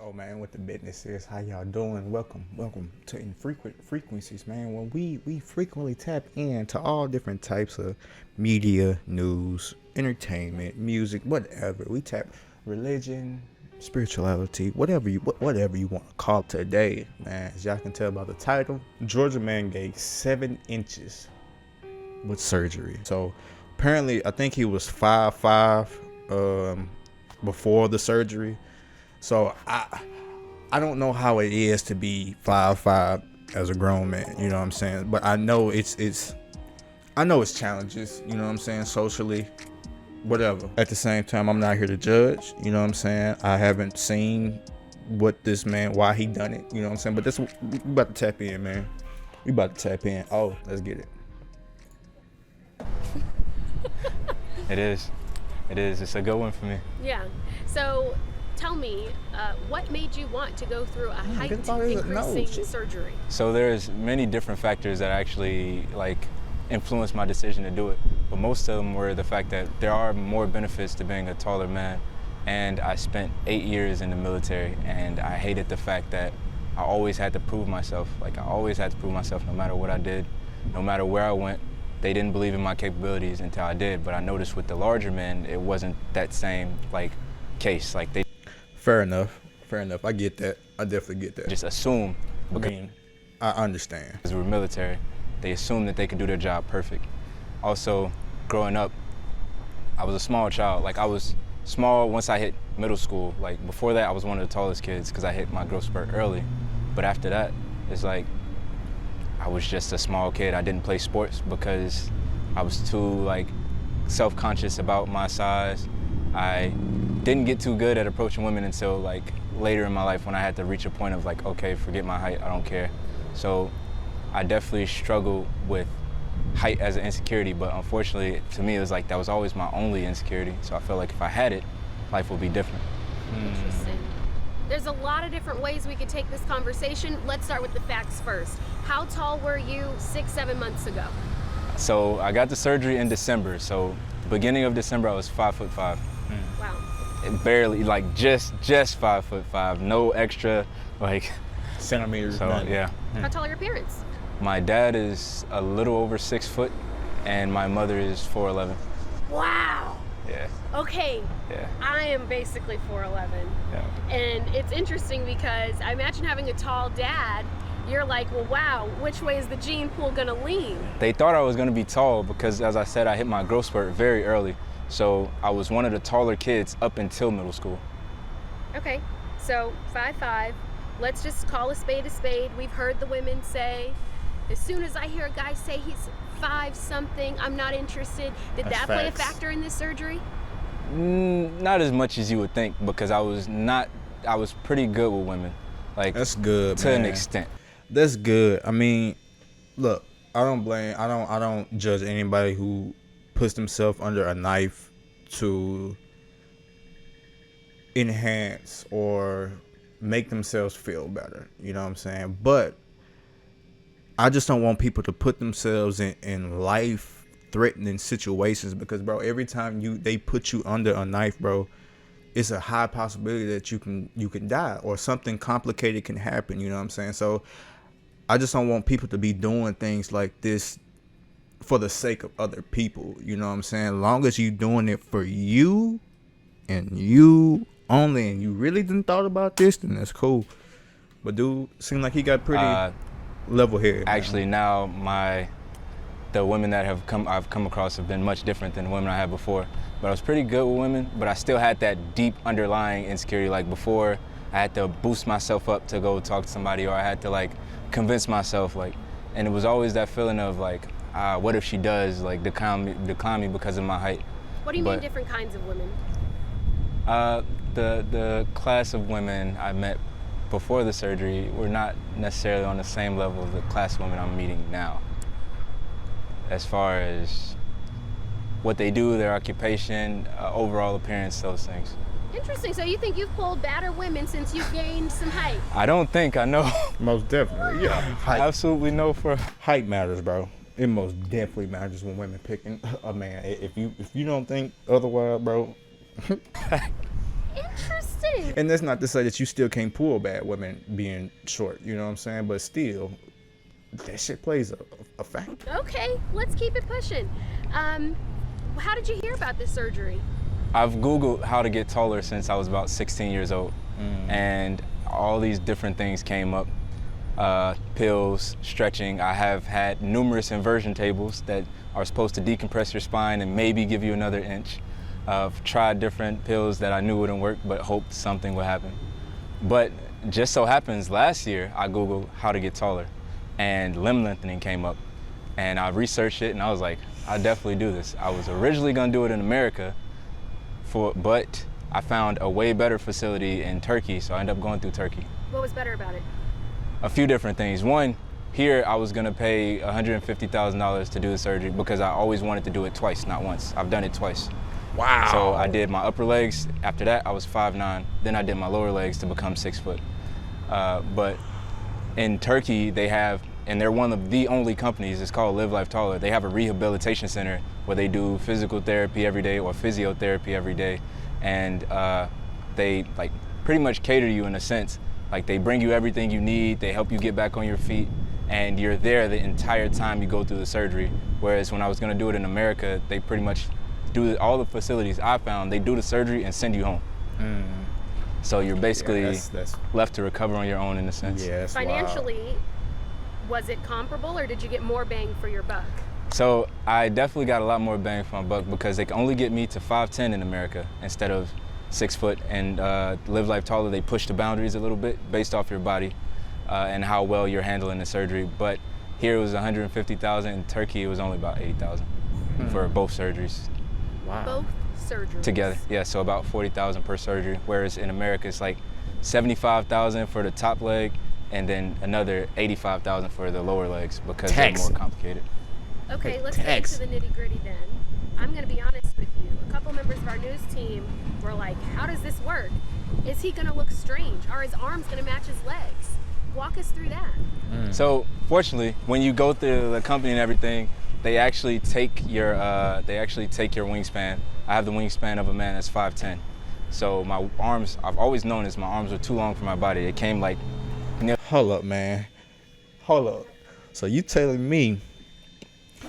Oh man, what the business is? How y'all doing? Welcome to Infrequent Frequencies, man. When we frequently tap into all different types of media, news, entertainment, music, whatever. We tap religion, spirituality, whatever you want to call it today, man. As y'all can tell by the title, Georgia man gained 7 inches with surgery. So apparently, I think he was 5'5" before the surgery. So I don't know how it is to be 5'5" as a grown man, you know what I'm saying? But I know it's challenges, you know what I'm saying, socially, whatever. At the same time, I'm not here to judge, you know what I'm saying? I haven't seen what this man, why he done it, you know what I'm saying? But we about to tap in, man. We about to tap in. Oh, let's get it. It is. It's a good one for me. Yeah. So tell me, what made you want to go through a height increasing surgery? So there's many different factors that actually influenced my decision to do it. But most of them were the fact that there are more benefits to being a taller man. And I spent 8 years in the military, and I hated the fact that I always had to prove myself. I always had to prove myself no matter what I did, no matter where I went. They didn't believe in my capabilities until I did, but I noticed with the larger men, it wasn't that same case. Fair enough. I get that. I definitely get that. Just assume. I understand. Because we're military, they assume that they can do their job perfect. Also, growing up, I was a small child. I was small once I hit middle school. Before that, I was one of the tallest kids because I hit my growth spurt early. But after that, it's I was just a small kid. I didn't play sports because I was too self-conscious about my size. I didn't get too good at approaching women until later in my life when I had to reach a point of okay, forget my height, I don't care. So I definitely struggled with height as an insecurity, but unfortunately to me it was that was always my only insecurity. So I felt like if I had it, life would be different. Interesting. There's a lot of different ways we could take this conversation. Let's start with the facts first. How tall were you 6-7 months ago? So I got the surgery in December. So beginning of December, I was 5'5". Wow. Barely, just 5'5", no extra centimeters. So yeah. How tall are your parents? My dad is a little over 6 foot, and my mother is 4'11". Wow. Yeah. Okay. Yeah. I am basically 4'11". Yeah. And it's interesting because I imagine having a tall dad, you're well, wow, which way is the gene pool gonna lean? They thought I was gonna be tall because, as I said, I hit my growth spurt very early. So I was one of the taller kids up until middle school. Okay, so 5'5". Let's just call a spade a spade. We've heard the women say, as soon as I hear a guy say he's 5-something, I'm not interested. Did That's that play a facts. factor in this surgery? Not as much as you would think, because I was pretty good with women. That's good, to man. an extent. That's good. I mean, look, I don't judge anybody who puts themselves under a knife to enhance or make themselves feel better. You know what I'm saying? But I just don't want people to put themselves in life-threatening situations because, bro, every time they put you under a knife, bro, it's a high possibility that you can die or something complicated can happen. You know what I'm saying? So I just don't want people to be doing things like this for the sake of other people. You know what I'm saying? As long as you doing it for you and you only, and you really didn't thought about this, then that's cool. But dude seemed like he got pretty level headed. Actually, now the women that I've come across have been much different than the women I had before. But I was pretty good with women, but I still had that deep underlying insecurity. Before, I had to boost myself up to go talk to somebody, or I had to convince myself, and it was always that feeling of what if she does decline me because of my height. What do you mean different kinds of women? The class of women I met before the surgery were not necessarily on the same level of the class of women I'm meeting now. As far as what they do, their occupation, overall appearance, those things. Interesting. So you think you've pulled badder women since you've gained some height? I don't think, I know. Most definitely, yeah. I absolutely know for height matters, bro. It most definitely matters when women picking a man. If you don't think otherwise, bro. Interesting. thing. And that's not to say that you still can't pull bad women being short, you know what I'm saying? But still, that shit plays a factor. Okay, let's keep it pushing. How did you hear about this surgery? I've Googled how to get taller since I was about 16 years old. And all these different things came up. Pills, stretching. I have had numerous inversion tables that are supposed to decompress your spine and maybe give you another inch. I've tried different pills that I knew wouldn't work, but hoped something would happen. But just so happens last year I Googled how to get taller and limb lengthening came up. And I researched it and I was like, I definitely do this. I was originally gonna do it in America, but I found a way better facility in Turkey, so I ended up going through Turkey. What was better about it? A few different things. One, here I was gonna pay $150,000 to do the surgery because I always wanted to do it twice, not once. I've done it twice. Wow. So I did my upper legs. After that, I was 5'9". Then I did my lower legs to become 6 foot. But in Turkey, they have, and they're one of the only companies, it's called Live Life Taller. They have a rehabilitation center where they do physical therapy every day or physiotherapy every day. And they like pretty much cater to you in a sense. Like they bring you everything you need, they help you get back on your feet, and you're there the entire time you go through the surgery. Whereas when I was gonna do it in America, they pretty much do all the facilities I found, they do the surgery and send you home. So you're basically that's left to recover on your own in a sense. yeah, that's wild. Financially, was it comparable or did you get more bang for your buck? So I definitely got a lot more bang for my buck because they can only get me to 5'10" in America instead of 6 foot. And Live Life Taller, they push the boundaries a little bit based off your body and how well you're handling the surgery. But here it was 150,000. In Turkey, it was only about 80,000 for both surgeries Wow. Both surgeries. together. Yeah, so about 40,000 per surgery. Whereas in America, it's like 75,000 for the top leg and then another 85,000 for the lower legs because they're more complicated. Okay, let's get into the nitty gritty then. I'm going to be honest with you. A couple members of our news team were like, how does this work? Is he going to look strange? Are his arms going to match his legs? Walk us through that. So fortunately, when you go through the company and everything, they actually take your wingspan. I have the wingspan of a man that's 5'10". So my arms, I've always known this, my arms were too long for my body. It came like, Hold up, man. Hold up. So you telling me,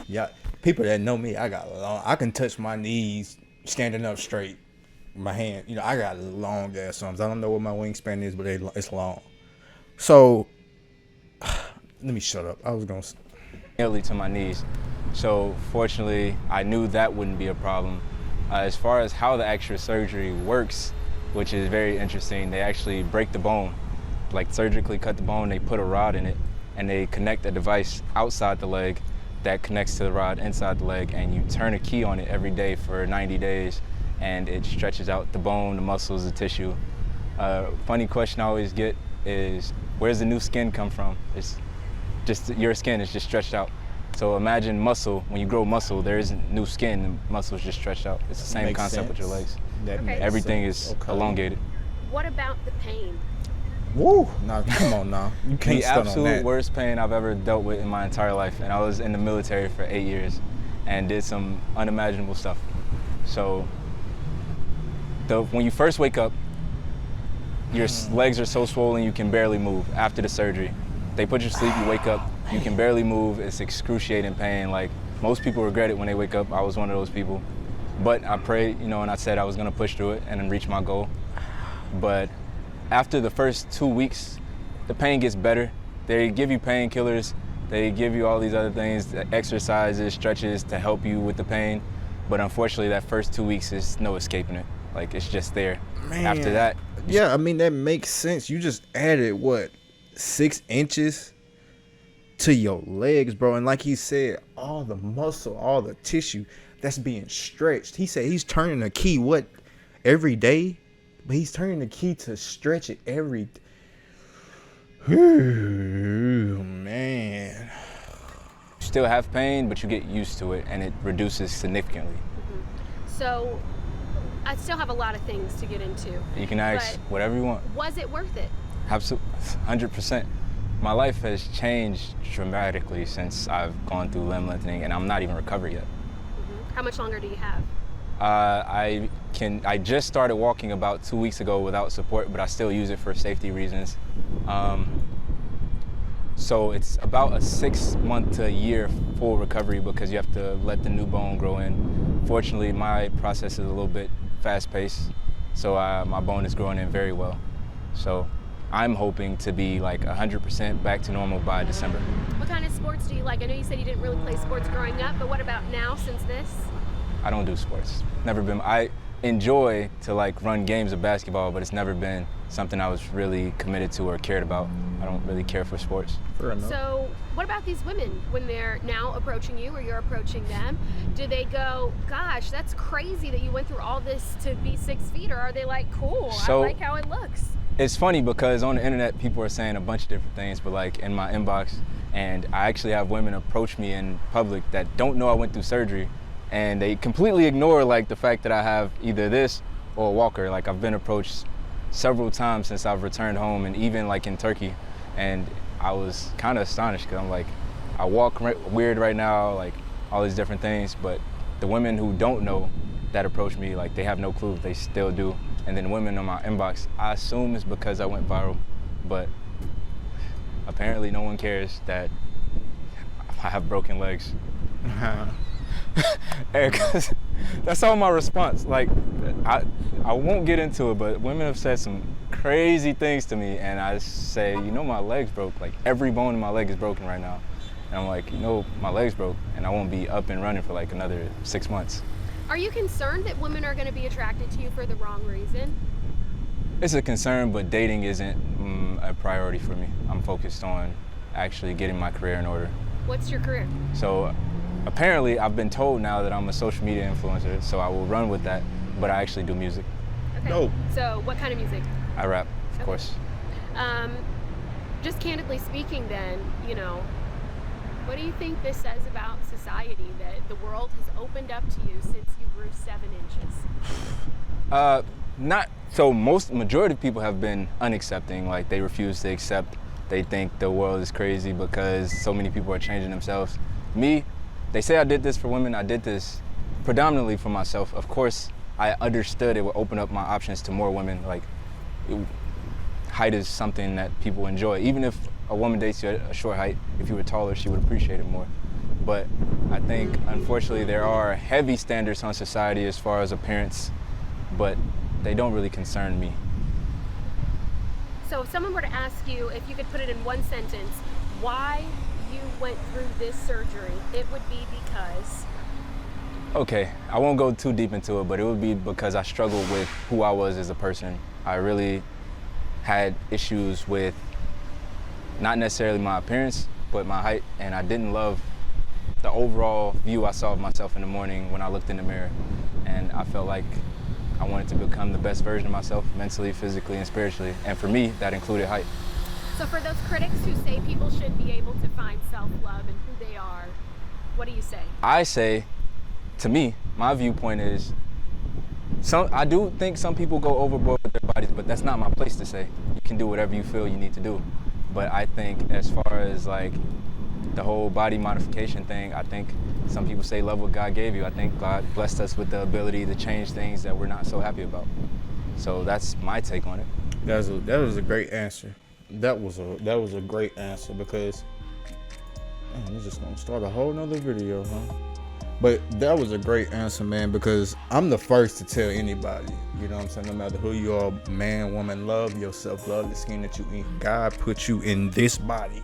yeah, people that know me, I can touch my knees standing up straight. My hand, I got long ass arms. I don't know what my wingspan is, but it's long. So let me shut up. I was gonna nearly to my knees. So fortunately, I knew that wouldn't be a problem. As far as how the actual surgery works, which is very interesting, they actually break the bone, like surgically cut the bone, they put a rod in it, and they connect a device outside the leg that connects to the rod inside the leg, and you turn a key on it every day for 90 days, and it stretches out the bone, the muscles, the tissue. Funny question I always get is, where's the new skin come from? It's just, your skin is just stretched out. So imagine muscle, when you grow muscle, there isn't new skin, the muscle's just stretched out. It's the same Makes concept with your sense. legs. Okay. Everything is elongated. What about the pain? Woo! Nah, come on now. You can't The stun on absolute that. worst pain I've ever dealt with in my entire life, and I was in the military for 8 years and did some unimaginable stuff. So when you first wake up, your legs are so swollen you can barely move after the surgery. They put you to sleep, you wake up, you can barely move. It's excruciating pain. Like, most people regret it when they wake up. I was one of those people. But I prayed, and I said I was gonna push through it and then reach my goal. But after the first 2 weeks, the pain gets better. They give you painkillers, they give you all these other things, exercises, stretches to help you with the pain. But unfortunately, that first 2 weeks is no escaping it. Like, it's just there. Man. After that, Yeah, I mean, that makes sense. You just added, 6 inches to your legs, bro. And like he said, all the muscle, all the tissue that's being stretched. He said he's turning the key, every day? But he's turning the key to stretch it every day. Ooh, man. you still have pain, but you get used to it and it reduces significantly. So I still have a lot of things to get into. You can ask But whatever you want. was it worth it? Absolutely, 100%. My life has changed dramatically since I've gone through limb lengthening, and I'm not even recovered yet. How much longer do you have? I I just started walking about 2 weeks ago without support, but I still use it for safety reasons. So it's about a 6 month to a year full recovery because you have to let the new bone grow in. Fortunately, my process is a little bit fast paced, so my bone is growing in very well. So I'm hoping to be like 100% back to normal by December. What kind of sports do you like? I know you said you didn't really play sports growing up, but what about now since this? I don't do sports. Never been. I enjoy to like run games of basketball, but it's never been something I was really committed to or cared about. I don't really care for sports. Fair enough. So what about these women when they're now approaching you or you're approaching them? Do they go, gosh, that's crazy that you went through all this to be 6 feet, or are they like, cool, So, I like how it looks? It's funny because on the internet people are saying a bunch of different things, but like in my inbox, and I actually have women approach me in public that don't know I went through surgery, and they completely ignore like the fact that I have either this or a walker. Like I've been approached several times since I've returned home, and even like in Turkey, and I was kind of astonished because I'm like, I walk weird right now, like all these different things, but the women who don't know that approach me, like they have no clue, they still do. And then women on my inbox, I assume it's because I went viral, but apparently no one cares that I have broken legs. Because that's all my response. Like, I won't get into it, but women have said some crazy things to me, and I say, you know, my leg's broke. Like, every bone in my leg is broken right now. And I'm like, you know, my leg's broke, and I won't be up and running for like another 6 months. Are you concerned that women are going to be attracted to you for the wrong reason? It's a concern, but dating isn't a priority for me. I'm focused on actually getting my career in order. What's your career? So apparently I've been told now that I'm a social media influencer, so I will run with that, but I actually do music. Okay. Dope. So what kind of music? I rap, of Okay. course. Just candidly speaking then, you know, what do you think this says about society, that the world has opened up to you since you grew 7 inches? Not so. Majority of people have been unaccepting. Like they refuse to accept. They think the world is crazy because so many people are changing themselves. Me, they say I did this for women. I did this predominantly for myself. Of course, I understood it would open up my options to more women. Like height is something that people enjoy. Even if a woman dates you at a short height, if you were taller, she would appreciate it more. But I think, unfortunately, there are heavy standards on society as far as appearance, but they don't really concern me. So if someone were to ask you, if you could put it in one sentence, why you went through this surgery, it would be because? Okay, I won't go too deep into it, but it would be because I struggled with who I was as a person. I really had issues with not necessarily my appearance, but my height, and I didn't love the overall view I saw of myself in the morning when I looked in the mirror. And I felt like I wanted to become the best version of myself, mentally, physically, and spiritually. And for me, that included height. So for those critics who say people should be able to find self-love and who they are, what do you say? I say, to me, my viewpoint is, I do think some people go overboard with their bodies, but that's not my place to say. You can do whatever you feel you need to do. But I think as far as like the whole body modification thing, I think some people say love what God gave you. I think God blessed us with the ability to change things that we're not so happy about. So that's my take on it. That was a great answer. That was a great answer because man, we're just gonna start a whole nother video, huh? But that was a great answer, man, because I'm the first to tell anybody, you know what I'm saying, no matter who you are, man, woman, love yourself, love the skin that you eat. God put you in this body.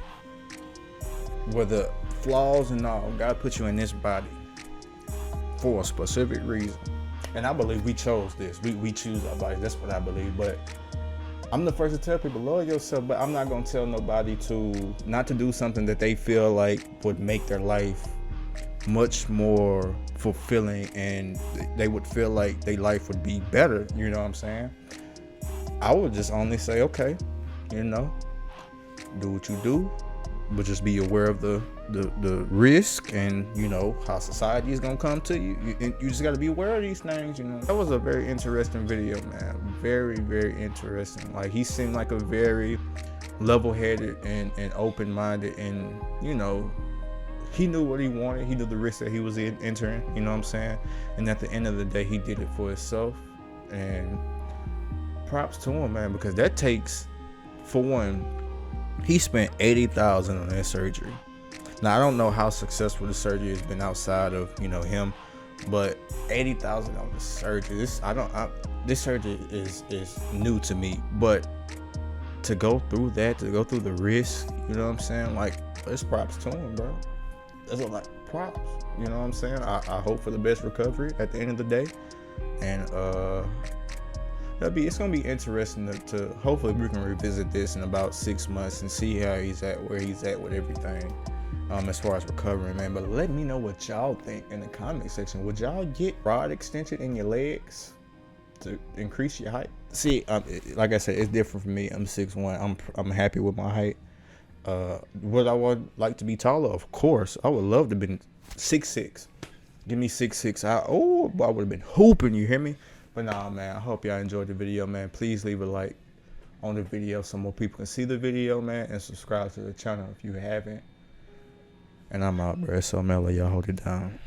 Whether flaws and all, God put you in this body for a specific reason. And I believe we chose this. We choose our bodies. That's what I believe. But I'm the first to tell people, love yourself, but I'm not gonna tell nobody not to do something that they feel like would make their life much more fulfilling and they would feel like their life would be better, you know what I'm saying? I would just only say, okay, you know, do what you do, but just be aware of the risk and, you know, how society is gonna come to you. You just gotta be aware of these things, you know. That was a very interesting video, man. Very, very interesting. Like, he seemed like a very level-headed and open-minded, and, you know, he knew what he wanted. He knew the risk that he was entering, you know what I'm saying? And at the end of the day, he did it for himself. And props to him, man, because that takes, for one, he spent $80,000 on that surgery. Now I don't know how successful the surgery has been outside of, you know, him, but $80,000 on the surgery. This surgery is new to me, but to go through that, to go through the risk, you know what I'm saying? Like, it's props to him, bro. That's like props. You know what I'm saying? I hope for the best recovery at the end of the day, and it's gonna be interesting to hopefully we can revisit this in about 6 months and see how he's at, where he's at with everything, as far as recovering, man. But let me know what y'all think in the comment section. Would y'all get rod extension in your legs to increase your height? See, like I said, it's different for me. I'm 6'1". I'm happy with my height. Would I like to be taller? Of course. I would love to be 6'6". Give me 6'6". I would have been hooping, you hear me? But nah, man, I hope y'all enjoyed the video, man. Please leave a like on the video so more people can see the video, man, and subscribe to the channel if you haven't. And I'm out, bro. So Mello, y'all hold it down.